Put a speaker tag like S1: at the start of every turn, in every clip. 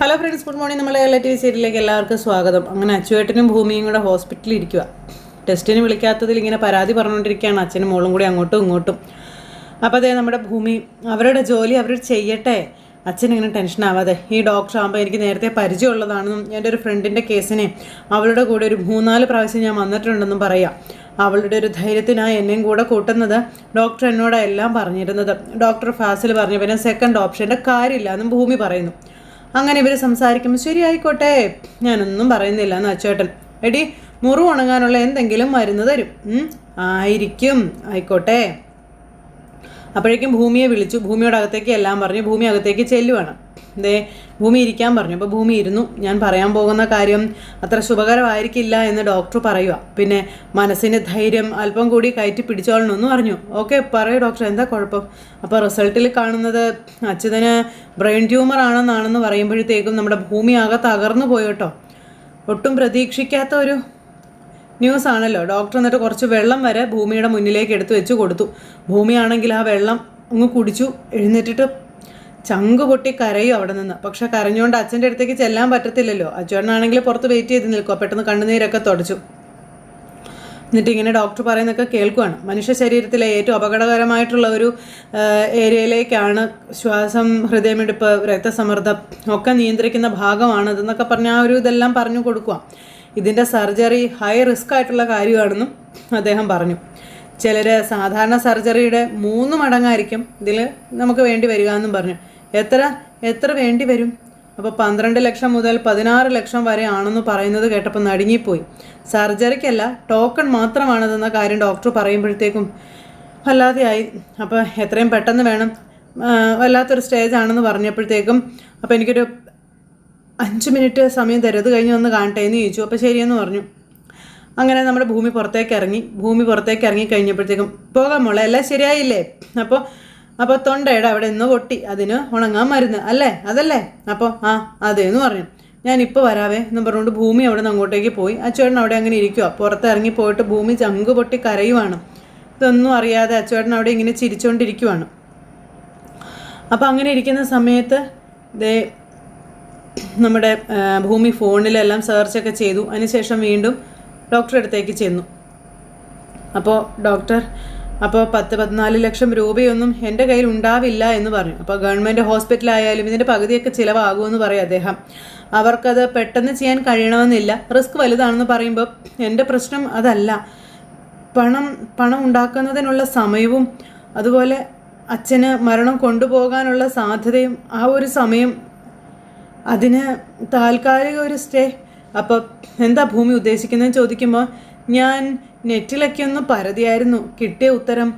S1: Hello friends, good morning. നമ്മളെ relative സീരിയലിലേക്ക് എല്ലാവർക്കും സ്വാഗതം. അങ്ങനെ അച്ചുവേട്ടനും ഭൂമിയും കൂടെ ഹോസ്പിറ്റലിൽ ഇരിക്കുക. ടെസ്റ്റിന് വിളിക്കാത്തതിൽ ഇങ്ങനെ പരാതി പറഞ്ഞുകൊണ്ടിരിക്കുകയാണ് അച്ഛനും മോളും കൂടി അങ്ങോട്ടും ഇങ്ങോട്ടും. അപ്പോൾ അതേ നമ്മുടെ ഭൂമി അവരുടെ ജോലി അവർ ചെയ്യട്ടെ, അച്ഛനിങ്ങനെ ടെൻഷനാവാതെ. ഈ ഡോക്ടർ ആകുമ്പോൾ എനിക്ക് നേരത്തെ പരിചയമുള്ളതാണെന്നും എൻ്റെ ഒരു ഫ്രണ്ടിൻ്റെ കേസിനെ അവളുടെ കൂടെ ഒരു 3-4 പ്രാവശ്യം ഞാൻ വന്നിട്ടുണ്ടെന്നും പറയാം. അവളുടെ ഒരു ധൈര്യത്തിനായി എന്നെയും കൂടെ കൂട്ടുന്നത് ഡോക്ടർ എന്നോട് എല്ലാം പറഞ്ഞിരുന്നത്. ഡോക്ടർ ഫാസിൽ പറഞ്ഞു പിന്നെ സെക്കൻഡ് ഓപ്ഷൻ്റെ കാര്യമില്ല എന്നും ഭൂമി പറയുന്നു. അങ്ങനെ ഇവർ സംസാരിക്കുമ്പോൾ ശരി ആയിക്കോട്ടെ, ഞാനൊന്നും പറയുന്നില്ല എന്ന് അച്ചേട്ടൻ. എടി, മുറിവ് ഉണങ്ങാനുള്ള എന്തെങ്കിലും മരുന്ന് തരും. ആയിരിക്കും, ആയിക്കോട്ടെ. അപ്പോഴേക്കും ഭൂമിയെ വിളിച്ചു. ഭൂമിയോട് അകത്തേക്ക് എല്ലാം പറഞ്ഞു. ഭൂമി അകത്തേക്ക് ചെല്ലുവാണ്. ഭൂമി ഇരിക്കാൻ പറഞ്ഞു. അപ്പോൾ ഭൂമി ഇരുന്നു. ഞാൻ പറയാൻ പോകുന്ന കാര്യം അത്ര ശുഭകരമായിരിക്കില്ല എന്ന് ഡോക്ടർ പറയുക. പിന്നെ മനസ്സിന് ധൈര്യം അല്പം കൂടി കയറ്റി പിടിച്ചോളണമെന്ന് പറഞ്ഞു. ഓക്കെ, പറയൂ ഡോക്ടർ, എന്താ കുഴപ്പം? അപ്പോൾ റിസൾട്ടിൽ കാണുന്നത് അച്യുതന് ബ്രെയിൻ ട്യൂമർ ആണെന്നാണെന്ന് പറയുമ്പോഴത്തേക്കും നമ്മുടെ ഭൂമി ആകെ തകർന്നു പോയി കേട്ടോ. ഒട്ടും പ്രതീക്ഷിക്കാത്ത ഒരു ന്യൂസ് ആണല്ലോ. ഡോക്ടർ എന്നിട്ട് കുറച്ച് വെള്ളം വരെ ഭൂമിയുടെ മുന്നിലേക്ക് എടുത്തു വെച്ച് കൊടുത്തു. ഭൂമിയാണെങ്കിൽ ആ വെള്ളം അങ്ങ് കുടിച്ചു. എഴുന്നേറ്റിട്ട് ചങ്ക് പൊട്ടി കരയും അവിടെ നിന്ന്. പക്ഷെ കരഞ്ഞുകൊണ്ട് അച്ഛൻ്റെ അടുത്തേക്ക് ചെല്ലാൻ പറ്റത്തില്ലല്ലോ. അച്ഛനാണെങ്കിൽ പുറത്ത് വെയിറ്റ് ചെയ്ത് നിൽക്കുക. പെട്ടെന്ന് കണ്ണുനീരൊക്കെ തുടച്ചു. എന്നിട്ട് ഇങ്ങനെ ഡോക്ടർ പറയുന്നതൊക്കെ കേൾക്കുകയാണ്. മനുഷ്യ ശരീരത്തിലെ ഏറ്റവും അപകടകരമായിട്ടുള്ള ഒരു ഏരിയയിലേക്കാണ് ശ്വാസം, ഹൃദയമിടിപ്പ്, രക്തസമ്മർദ്ദം ഒക്കെ നിയന്ത്രിക്കുന്ന ഭാഗമാണിതെന്നൊക്കെ പറഞ്ഞാൽ ആ ഒരു ഇതെല്ലാം പറഞ്ഞു കൊടുക്കുക. ഇതിൻ്റെ സർജറി ഹൈ റിസ്ക് ആയിട്ടുള്ള കാര്യമാണെന്നും അദ്ദേഹം പറഞ്ഞു. ചിലർ സാധാരണ സർജറിയുടെ 3 മടങ്ങായിരിക്കും ഇതിൽ നമുക്ക് വേണ്ടി വരിക എന്നും പറഞ്ഞു. എത്ര വേണ്ടി വരും? അപ്പോൾ 12 ലക്ഷം മുതൽ 16 ലക്ഷം വരെ ആണെന്ന് പറയുന്നത് കേട്ടപ്പോൾ നടുങ്ങിപ്പോയി. സർജറിക്കല്ല, ടോക്കൺ മാത്രമാണതെന്ന കാര്യം ഡോക്ടർ പറയുമ്പോഴത്തേക്കും വല്ലാതെയായി. അപ്പോൾ എത്രയും പെട്ടെന്ന് വേണം, വല്ലാത്തൊരു സ്റ്റേജ് ആണെന്ന് പറഞ്ഞപ്പോഴത്തേക്കും അപ്പോൾ എനിക്കൊരു 5 മിനിറ്റ് സമയം തരും, അത് കഴിഞ്ഞ് വന്ന് കാണട്ടെ എന്ന് ചോദിച്ചു. അപ്പോൾ ശരിയെന്ന് പറഞ്ഞു. അങ്ങനെ നമ്മുടെ ഭൂമി പുറത്തേക്ക് ഇറങ്ങി കഴിഞ്ഞപ്പോഴത്തേക്കും പോകാൻ മോളെ, എല്ലാം ശരിയായില്ലേ? അപ്പോൾ തൊണ്ടയുടെ അവിടെ നിന്ന് പൊട്ടി, അതിന് ഉണങ്ങാൻ മരുന്ന് അല്ലേ, അതല്ലേ? അപ്പോൾ അതേന്ന് പറഞ്ഞു. ഞാനിപ്പോൾ വരാവേ എന്ന് പറഞ്ഞുകൊണ്ട് ഭൂമി അവിടെ നിന്ന് അങ്ങോട്ടേക്ക് പോയി. അച്ചുവേട്ടൻ അവിടെ അങ്ങനെ ഇരിക്കുക. പുറത്തിറങ്ങി പോയിട്ട് ഭൂമി ചങ്ക് പൊട്ടി കരയുവാണ്. ഇതൊന്നും അറിയാതെ അച്ചുവേട്ടൻ അവിടെ ഇങ്ങനെ ചിരിച്ചുകൊണ്ടിരിക്കുവാണ്. അപ്പോൾ അങ്ങനെ ഇരിക്കുന്ന സമയത്ത് നമ്മുടെ ഭൂമി ഫോണിലെല്ലാം സെർച്ചൊക്കെ ചെയ്തു. അതിനുശേഷം വീണ്ടും ഡോക്ടറുടെ അടുത്തേക്ക് ചെന്നു. അപ്പോൾ ഡോക്ടർ 10-14 ലക്ഷം രൂപയൊന്നും എൻ്റെ കയ്യിൽ ഉണ്ടാവില്ല എന്ന് പറഞ്ഞു. അപ്പോൾ ഗവൺമെൻറ് ഹോസ്പിറ്റലായാലും ഇതിൻ്റെ പകുതിയൊക്കെ ചിലവാകുമെന്ന് പറയും അദ്ദേഹം. അവർക്കത് പെട്ടെന്ന് ചെയ്യാൻ കഴിയണമെന്നില്ല, റിസ്ക് വലുതാണെന്ന് പറയുമ്പോൾ എൻ്റെ പ്രശ്നം അതല്ല. പണം ഉണ്ടാക്കുന്നതിനുള്ള സമയവും അതുപോലെ അച്ഛന് മരണം കൊണ്ടുപോകാനുള്ള സാധ്യതയും ആ ഒരു സമയം, അതിന് താൽക്കാലിക ഒരു സ്റ്റേ. അപ്പോൾ എന്താ ഭൂമി ഉദ്ദേശിക്കുന്നതെന്ന് ചോദിക്കുമ്പോൾ ഞാൻ നെറ്റിലൊക്കെ ഒന്ന് പരതിയായിരുന്നു. കിട്ടിയ ഉത്തരം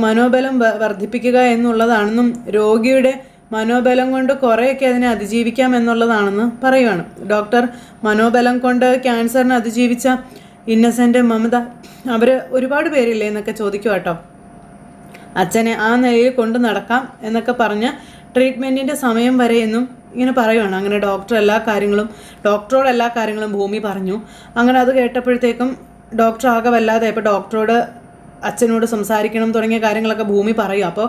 S1: മനോബലം വർദ്ധിപ്പിക്കുക എന്നുള്ളതാണെന്നും രോഗിയുടെ മനോബലം കൊണ്ട് കുറേയൊക്കെ അതിനെ അതിജീവിക്കാം എന്നുള്ളതാണെന്ന് പറയുവാണ് ഡോക്ടർ. മനോബലം കൊണ്ട് ക്യാൻസറിനെ അതിജീവിച്ച ഇന്നസെൻ്റ്, മമത, അവർ ഒരുപാട് പേരില്ലേ എന്നൊക്കെ ചോദിക്കുക കേട്ടോ. അച്ഛനെ ആ നിലയിൽ കൊണ്ട് നടക്കാം എന്നൊക്കെ പറഞ്ഞ് ട്രീറ്റ്മെൻറ്റിൻ്റെ സമയം വരെയെന്നും ഇങ്ങനെ പറയുവാണ്. അങ്ങനെ ഡോക്ടറോട് എല്ലാ കാര്യങ്ങളും ഭൂമി പറഞ്ഞു. അങ്ങനെ അത് കേട്ടപ്പോഴത്തേക്കും ഡോക്ടർ ആകെ വല്ലാതെ, ഇപ്പോൾ ഡോക്ടറോട് അച്ഛനോട് സംസാരിക്കണം തുടങ്ങിയ കാര്യങ്ങളൊക്കെ ഭൂമി പറയും. അപ്പോൾ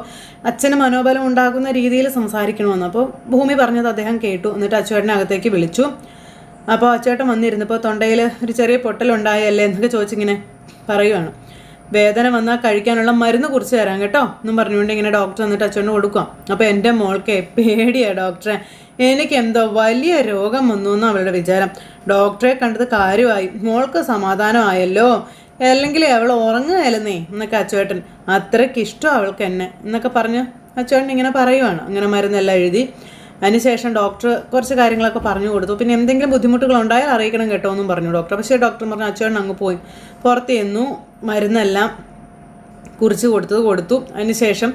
S1: അച്ഛന് മനോബലം ഉണ്ടാകുന്ന രീതിയിൽ സംസാരിക്കണമെന്ന് അപ്പോൾ ഭൂമി പറഞ്ഞത് അദ്ദേഹം കേട്ടു. എന്നിട്ട് അച്ചുവേട്ടനെ അകത്തേക്ക് വിളിച്ചു. അപ്പോൾ അച്ചുവേട്ടൻ വന്നിരുന്നപ്പോൾ തൊണ്ടയിൽ ഒരു ചെറിയ പൊട്ടലുണ്ടായല്ലേ എന്നൊക്കെ ചോദിച്ചിങ്ങനെ പറയുവാണ്. വേദന വന്നാൽ കഴിക്കാനുള്ള മരുന്ന് കുറിച്ച് തരാം കേട്ടോ എന്നും പറഞ്ഞുകൊണ്ട് ഇങ്ങനെ ഡോക്ടർ വന്നിട്ട് അച്ഛന് കൊടുക്കാം. അപ്പോൾ എൻ്റെ മോൾക്ക് പേടിയാണ് ഡോക്ടറെ, എനിക്കെന്തോ വലിയ രോഗം വന്നു എന്ന് അവളുടെ വിചാരം. ഡോക്ടറെ കണ്ടത് കാര്യമായി, മോൾക്ക് സമാധാനമായല്ലോ, അല്ലെങ്കിൽ അവൾ ഉറങ്ങുകയല്ലെന്നേ എന്നൊക്കെ അച്ചുവേട്ടൻ. അത്രയ്ക്ക് ഇഷ്ടം അവൾക്ക് എന്നെ എന്നൊക്കെ പറഞ്ഞ് അച്ചുവേട്ടൻ ഇങ്ങനെ പറയുവാണ്. അങ്ങനെ മരുന്നെല്ലാം എഴുതി. അതിനുശേഷം ഡോക്ടർ കുറച്ച് കാര്യങ്ങളൊക്കെ പറഞ്ഞു കൊടുത്തു. പിന്നെ എന്തെങ്കിലും ബുദ്ധിമുട്ടുകളുണ്ടായാൽ അറിയിക്കണം കേട്ടോ എന്നും പറഞ്ഞു ഡോക്ടർ. പക്ഷേ ഡോക്ടർ പറഞ്ഞു അച്ചുവേട്ടൻ അങ്ങ് പോയി പുറത്ത് ചെന്നു, മരുന്നെല്ലാം കുറിച്ച് കൊടുത്തു. അതിനുശേഷം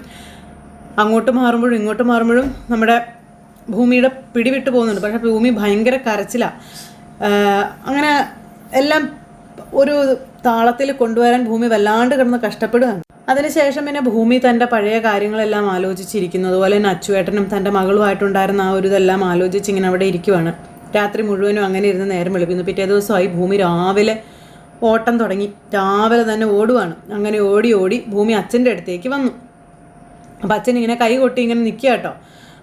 S1: അങ്ങോട്ട് മാറുമ്പോഴും ഇങ്ങോട്ട് മാറുമ്പോഴും നമ്മുടെ ഭൂമിയുടെ പിടിവിട്ട് പോകുന്നുണ്ട്. പക്ഷേ ഭൂമി ഭയങ്കര കരച്ചിലാണ്. അങ്ങനെ എല്ലാം ഒരു താളത്തിൽ കൊണ്ടുവരാൻ ഭൂമി വല്ലാണ്ട് കിടന്ന് കഷ്ടപ്പെടുകയാണ്. അതിനുശേഷം പിന്നെ ഭൂമി തൻ്റെ പഴയ കാര്യങ്ങളെല്ലാം ആലോചിച്ചിരിക്കുന്നു. അതുപോലെ തന്നെ അച്ചുവേട്ടനും തൻ്റെ മകളുമായിട്ടുണ്ടായിരുന്ന ആ ഒരു ഇതെല്ലാം ആലോചിച്ച് ഇങ്ങനെ അവിടെ ഇരിക്കുവാണ്. രാത്രി മുഴുവനും അങ്ങനെ ഇരുന്ന് നേരം വെളുപ്പിക്കുന്നു. പിറ്റേ ദിവസമായി ഭൂമി രാവിലെ ഓട്ടം തുടങ്ങി. രാവിലെ തന്നെ ഓടുവാണ്. അങ്ങനെ ഓടി ഭൂമി അച്ഛൻ്റെ അടുത്തേക്ക് വന്നു. അപ്പോൾ അച്ഛൻ ഇങ്ങനെ കൈ കൊട്ടി ഇങ്ങനെ നിൽക്കുക കേട്ടോ.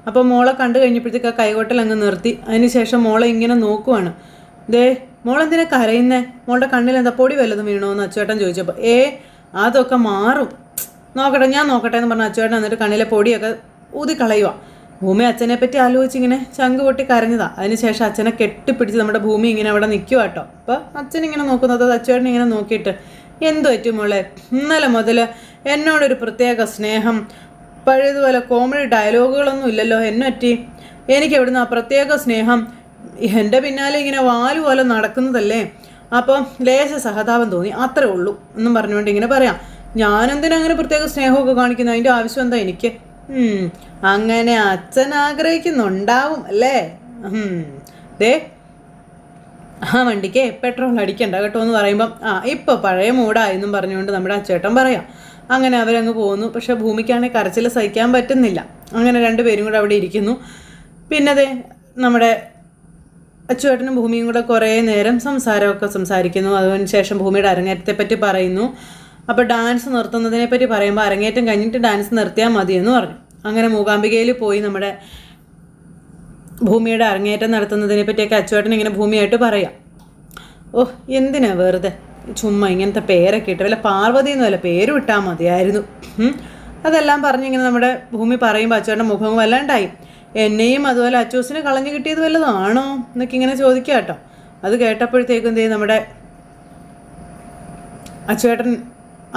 S1: അപ്പോൾ മോളെ കണ്ടു കഴിഞ്ഞപ്പോഴത്തേക്ക് ആ കൈകൊട്ടൽ അങ്ങ് നിർത്തി. അതിനുശേഷം മോളെ ഇങ്ങനെ നോക്കുവാണ്. ദേ മോളെന്തിനാ കരയുന്നേ? മോളുടെ കണ്ണിൽ എന്താ പൊടി വല്ലതും വീണോ എന്ന് അച്ചുവേട്ടൻ ചോദിച്ചപ്പോൾ അതൊക്കെ മാറും, നോക്കട്ടെ ഞാൻ നോക്കട്ടെ എന്ന് പറഞ്ഞ അച്ചുവേട്ടൻ എന്നിട്ട് കണ്ണിലെ പൊടിയൊക്കെ ഊതിക്കളയുക. ഭൂമി അച്ഛനെ പറ്റി ആലോചിച്ച് ഇങ്ങനെ ചങ്ക് പൊട്ടി കരഞ്ഞതാ. അതിനുശേഷം അച്ഛനെ കെട്ടിപ്പിടിച്ച് നമ്മുടെ ഭൂമി ഇങ്ങനെ അവിടെ നിൽക്കുക കേട്ടോ. അപ്പോൾ അച്ഛനിങ്ങനെ നോക്കുന്നത് അച്ചുവേട്ടൻ ഇങ്ങനെ നോക്കിയിട്ട് എന്തു പറ്റും മോളെ, ഇന്നലെ മുതൽ എന്നോടൊരു പ്രത്യേക സ്നേഹം, പഴയതുപോലെ കോമഡി ഡയലോഗുകളൊന്നും ഇല്ലല്ലോ, എന്നെ പറ്റി എനിക്ക് എവിടുന്ന് ആ പ്രത്യേക സ്നേഹം, എൻ്റെ പിന്നാലെ ഇങ്ങനെ വാല് പോലെ നടക്കുന്നതല്ലേ, അപ്പം ലേശ സഹതാപം തോന്നി, അത്രേ ഉള്ളൂ എന്നും പറഞ്ഞുകൊണ്ട് ഇങ്ങനെ പറയാം. ഞാനെന്തിനാ അങ്ങനെ പ്രത്യേക സ്നേഹമൊക്കെ കാണിക്കുന്നത്, അതിൻ്റെ ആവശ്യം എന്താ എനിക്ക്? അങ്ങനെ അച്ഛൻ ആഗ്രഹിക്കുന്നുണ്ടാവും അല്ലേ? ദേ ആ വണ്ടിക്ക് പെട്രോൾ അടിക്കണ്ട കേട്ടോ എന്ന് പറയുമ്പം ഇപ്പോൾ പഴയ മൂടായെന്നും പറഞ്ഞുകൊണ്ട് നമ്മുടെ അച്ചേട്ടൻ പറയാം. അങ്ങനെ അവരങ്ങ് പോകുന്നു. പക്ഷെ ഭൂമിക്കാണെങ്കിൽ കരച്ചിൽ സഹിക്കാൻ പറ്റുന്നില്ല. അങ്ങനെ രണ്ടുപേരും കൂടെ അവിടെ ഇരിക്കുന്നു. പിന്നെ അതെ നമ്മുടെ അച്ചുവേട്ടനും ഭൂമിയും കൂടെ കുറേ നേരം സംസാരമൊക്കെ സംസാരിക്കുന്നു. അതിനുശേഷം ഭൂമിയുടെ അരങ്ങേറ്റത്തെ പറ്റി പറയുന്നു. അപ്പോൾ ഡാൻസ് നിർത്തുന്നതിനെ പറ്റി പറയുമ്പോൾ അരങ്ങേറ്റം കഴിഞ്ഞിട്ട് ഡാൻസ് നിർത്തിയാൽ മതിയെന്ന് പറഞ്ഞു. അങ്ങനെ മൂകാംബികയിൽ പോയി നമ്മുടെ ഭൂമിയുടെ അരങ്ങേറ്റം നടത്തുന്നതിനെ പറ്റിയൊക്കെ അച്ചുവേട്ടൻ ഇങ്ങനെ ഭൂമിയായിട്ട് പറയാം. എന്തിനാ വെറുതെ ചുമ്മാ ഇങ്ങനത്തെ പേരൊക്കെ ഇട്ട്, വല്ല പാർവതി എന്ന് വല്ല പേര് വിട്ടാൽ മതിയായിരുന്നു. അതെല്ലാം പറഞ്ഞിങ്ങനെ നമ്മുടെ ഭൂമി പറയുമ്പോൾ അച്ചുവേട്ടൻ മുഖം വല്ലാണ്ടായി. എന്നെയും അതുപോലെ അച്ചൂസിന് കളഞ്ഞു കിട്ടിയത് വല്ലതാണോ എന്നൊക്കെ ഇങ്ങനെ ചോദിക്കുക കേട്ടോ. അത് കേട്ടപ്പോഴത്തേക്കും എന്ത് ചെയ്യും, നമ്മുടെ അച്ചുവേട്ടൻ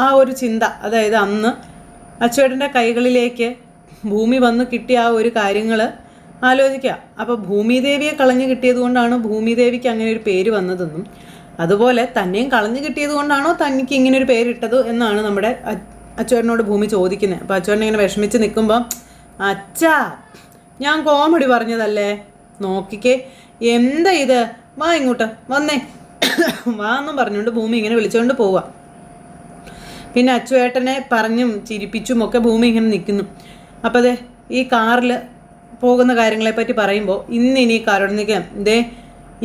S1: ആ ഒരു ചിന്ത, അതായത് അന്ന് അച്ചുവേട്ടൻ്റെ കൈകളിലേക്ക് ഭൂമി വന്ന് കിട്ടിയ ആ ഒരു കാര്യങ്ങൾ ആലോചിക്കുക. അപ്പോൾ ഭൂമിദേവിയെ കളഞ്ഞു കിട്ടിയത് കൊണ്ടാണോ ഭൂമിദേവിക്ക് അങ്ങനെ ഒരു പേര് വന്നതെന്നും, അതുപോലെ തന്നെയും കളഞ്ഞു കിട്ടിയത് കൊണ്ടാണോ തനിക്ക് ഇങ്ങനെ ഒരു പേരിട്ടത് എന്നാണ് നമ്മുടെ അച്ചുവേട്ടനോട് ഭൂമി ചോദിക്കുന്നത്. അപ്പോൾ അച്ചുവേട്ടൻ ഇങ്ങനെ വിഷമിച്ച് നിൽക്കുമ്പോൾ, അച്ഛാ ഞാൻ കോമഡി പറഞ്ഞതല്ലേ, നോക്കിക്കേ എന്താ ഇത്, വാ ഇങ്ങോട്ട് വന്നേ വാ എന്നും പറഞ്ഞുകൊണ്ട് ഭൂമി ഇങ്ങനെ വിളിച്ചുകൊണ്ട് പോവുക. പിന്നെ അച്ചുവേട്ടനെ പറഞ്ഞും ചിരിപ്പിച്ചും ഒക്കെ ഭൂമി ഇങ്ങനെ നിൽക്കുന്നു. അപ്പോൾ അതെ ഈ കാറിൽ പോകുന്ന കാര്യങ്ങളെപ്പറ്റി പറയുമ്പോൾ, ഇന്നിനി കാറോട് നിൽക്കാം,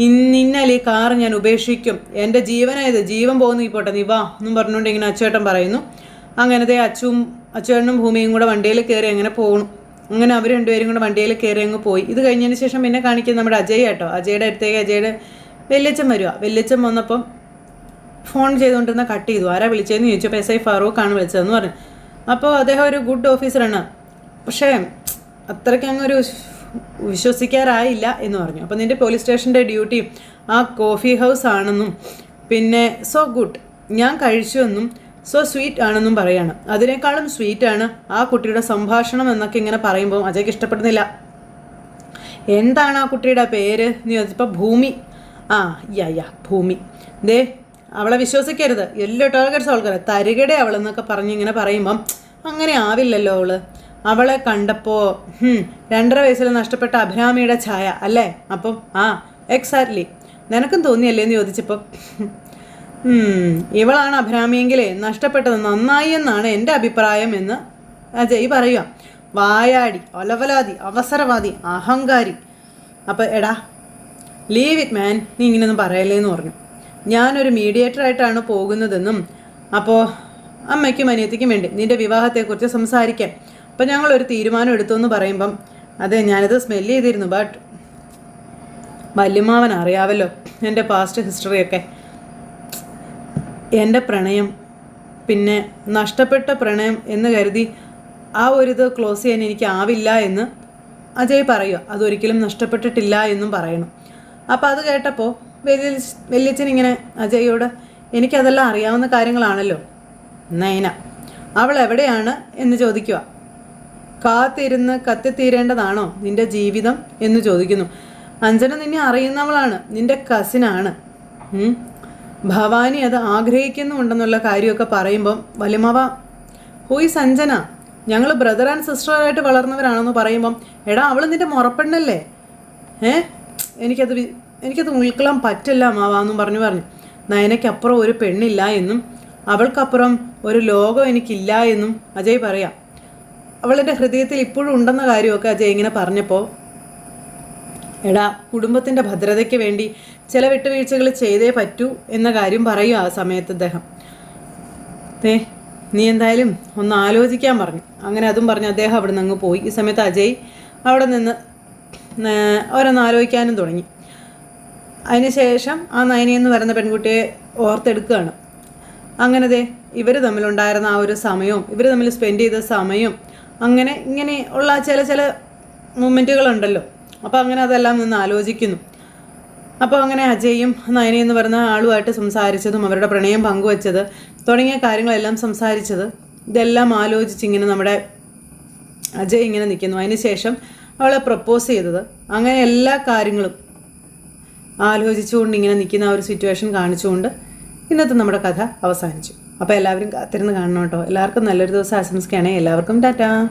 S1: ഇന്നലെ ഈ കാർ ഞാൻ ഉപേക്ഷിക്കും, എൻ്റെ ജീവനായത്, ജീവൻ പോകുന്നു ഈ പോട്ടെ, നീ വാ എന്നും പറഞ്ഞുകൊണ്ട് ഇങ്ങനെ അച്ചുവേട്ടൻ പറയുന്നു. അങ്ങനത്തെ അച്ചുവേട്ടനും ഭൂമിയും കൂടെ വണ്ടിയിൽ കയറി അങ്ങനെ പോകണം. അങ്ങനെ അവർ രണ്ടുപേരും കൂടെ വണ്ടിയിൽ കയറി അങ്ങ് പോയി. ഇത് കഴിഞ്ഞതിന് ശേഷം പിന്നെ കാണിക്കുന്നത് നമ്മുടെ അജയ് കേട്ടോ. അജയുടെ അടുത്തേക്ക് അജയുടെ വല്യച്ഛൻ വരിക. വല്യച്ഛൻ വന്നപ്പം ഫോൺ ചെയ്തുകൊണ്ടിരുന്ന കട്ട് ചെയ്തു. ആരാ വിളിച്ചതെന്ന് ചോദിച്ചപ്പോൾ SI ഫാറൂഖാണ് വിളിച്ചതെന്ന് പറഞ്ഞു. അപ്പോൾ അദ്ദേഹം ഒരു ഗുഡ് ഓഫീസറാണ്, പക്ഷേ അത്രയ്ക്ക് അങ്ങൊരു വിശ്വസിക്കാറായില്ല എന്ന് പറഞ്ഞു. അപ്പോൾ നിൻ്റെ പോലീസ് സ്റ്റേഷൻ്റെ ഡ്യൂട്ടി ആ കോഫി ഹൗസ് ആണെന്നും, പിന്നെ സോ ഗുഡ് ഞാൻ കഴിച്ചു എന്നും, സോ സ്വീറ്റ് ആണെന്നും പറയാണ്. അതിനേക്കാളും സ്വീറ്റാണ് ആ കുട്ടിയുടെ സംഭാഷണം എന്നൊക്കെ ഇങ്ങനെ പറയുമ്പോൾ അജയ്ക്ക് ഇഷ്ടപ്പെടുന്നില്ല. എന്താണ് ആ കുട്ടിയുടെ പേര് എന്ന് ചോദിച്ചപ്പോൾ ഭൂമി. ഭൂമി. അവളെ വിശ്വസിക്കരുത്, എല്ലാ ടാർഗറ്റ്സ് അവൾക്കറിയാം, തരികടെ അവളെന്നൊക്കെ പറഞ്ഞ് ഇങ്ങനെ പറയുമ്പം അങ്ങനെ ആവില്ലല്ലോ അവളെ കണ്ടപ്പോൾ 2.5 വയസ്സിൽ നഷ്ടപ്പെട്ട അഭിരാമിയുടെ ഛായ അല്ലേ? അപ്പം എക്സാക്ട്ലി നിനക്കും തോന്നിയല്ലേ എന്ന് ചോദിച്ചപ്പോൾ ഇവളാണ് അഭിരാമിയെങ്കിലേ നഷ്ടപ്പെട്ടത് നന്നായി എന്നാണ് എൻ്റെ അഭിപ്രായം എന്ന് അജയ് പറയുക. വായാടി, ഒലവലാതി, അവസരവാദി, അഹങ്കാരി. അപ്പോൾ എടാ ലീവ് ഇറ്റ് മാൻ, നീ ഇങ്ങനെയൊന്നും പറയല്ലേ എന്ന് പറഞ്ഞു. ഞാനൊരു മീഡിയേറ്ററായിട്ടാണ് പോകുന്നതെന്നും, അപ്പോൾ അമ്മയ്ക്കും അനിയത്തിക്കും വേണ്ടി നിൻ്റെ വിവാഹത്തെക്കുറിച്ച് സംസാരിക്കാൻ അപ്പോൾ ഞങ്ങളൊരു തീരുമാനം എടുത്തു എന്ന് പറയുമ്പം അതെ ഞാനിത് സ്മെല്ല് ചെയ്തിരുന്നു, ബട്ട് വല്യമ്മാവൻ അറിയാവല്ലോ എൻ്റെ പാസ്റ്റ് ഹിസ്റ്ററിയൊക്കെ. എൻ്റെ പ്രണയം, പിന്നെ നഷ്ടപ്പെട്ട പ്രണയം എന്ന് കരുതി ആ ഒരിത് ക്ലോസ് ചെയ്യാൻ എനിക്കാവില്ല എന്ന് അജയ് പറയുക. അതൊരിക്കലും നഷ്ടപ്പെട്ടിട്ടില്ല എന്നും പറയണം. അപ്പോൾ അത് കേട്ടപ്പോൾ വല്യച്ഛൻ ഇങ്ങനെ അജയോട് എനിക്കതെല്ലാം അറിയാവുന്ന കാര്യങ്ങളാണല്ലോ, നൈന അവൾ എവിടെയാണ് എന്ന് ചോദിക്കുക. കാത്തിരുന്ന് കത്തിത്തീരേണ്ടതാണോ നിൻ്റെ ജീവിതം എന്ന് ചോദിക്കുന്നു. അഞ്ജന നിന്നെ അറിയുന്നവളാണ്, നിൻ്റെ കസിനാണ്. ഭവാനി അത് ആഗ്രഹിക്കുന്നുണ്ടെന്നുള്ള കാര്യമൊക്കെ പറയുമ്പം വലിയമാവ ഹൂയിസ് അഞ്ജന, ഞങ്ങൾ ബ്രദർ ആൻഡ് സിസ്റ്ററായിട്ട് വളർന്നവരാണെന്ന് പറയുമ്പം എടാ അവൾ നിൻ്റെ മുറപ്പെണ്ണല്ലേ, എനിക്കത് ഉൾക്കൊള്ളാൻ പറ്റില്ല മാവാന്നും പറഞ്ഞു. നയനയ്ക്കപ്പുറം ഒരു പെണ്ണില്ല എന്നും അവൾക്കപ്പുറം ഒരു ലോകം എനിക്കില്ല എന്നും അജയ് പറയാം. അവളുടെ ഹൃദയത്തിൽ ഇപ്പോഴും ഉണ്ടെന്ന കാര്യമൊക്കെ അജയ് ഇങ്ങനെ പറഞ്ഞപ്പോൾ എടാ കുടുംബത്തിൻ്റെ ഭദ്രതയ്ക്ക് വേണ്ടി ചില വിട്ടുവീഴ്ചകൾ ചെയ്തേ പറ്റൂ എന്ന കാര്യം പറയും ആ സമയത്ത് അദ്ദേഹം. നീ എന്തായാലും ഒന്ന് ആലോചിക്കാൻ പറഞ്ഞു. അങ്ങനെ അതും പറഞ്ഞ് അദ്ദേഹം അവിടെ നിന്ന് അങ്ങ് പോയി. ഈ സമയത്ത് അജയ് അവിടെ നിന്ന് ഓരോന്ന് ആലോചിക്കാനും തുടങ്ങി. അതിനുശേഷം ആ നയനി എന്ന് പറയുന്ന പെൺകുട്ടിയെ ഓർത്തെടുക്കുകയാണ്. അങ്ങനത്തെ ഇവർ തമ്മിലുണ്ടായിരുന്ന ആ ഒരു സമയവും ഇവർ തമ്മിൽ സ്പെൻഡ് ചെയ്ത സമയവും അങ്ങനെ ഇങ്ങനെ ഉള്ള ചില മൊമെൻറ്റുകളുണ്ടല്ലോ. അപ്പോൾ അങ്ങനെ അതെല്ലാം നിന്ന് ആലോചിക്കുന്നു. അപ്പോൾ അങ്ങനെ അജയും നയനി എന്ന് പറയുന്ന ആളുമായിട്ട് സംസാരിച്ചതും അവരുടെ പ്രണയം പങ്കുവച്ചത് തുടങ്ങിയ കാര്യങ്ങളെല്ലാം സംസാരിച്ചത് ഇതെല്ലാം ആലോചിച്ചിങ്ങനെ നമ്മുടെ അജയ് ഇങ്ങനെ നിൽക്കുന്നു. അതിനുശേഷം അവളെ പ്രപ്പോസ് ചെയ്തത്, അങ്ങനെ എല്ലാ കാര്യങ്ങളും ആലോചിച്ചുകൊണ്ട് ഇങ്ങനെ നിൽക്കുന്ന ആ ഒരു സിറ്റുവേഷൻ കാണിച്ചുകൊണ്ട് ഇന്നത്തെ നമ്മുടെ കഥ അവസാനിച്ചു. അപ്പോൾ എല്ലാവരും കാത്തിരുന്ന് കാണണം കേട്ടോ. എല്ലാവർക്കും നല്ലൊരു ദിവസം ആശംസിക്കുകയാണേ. എല്ലാവർക്കും ടാറ്റാ.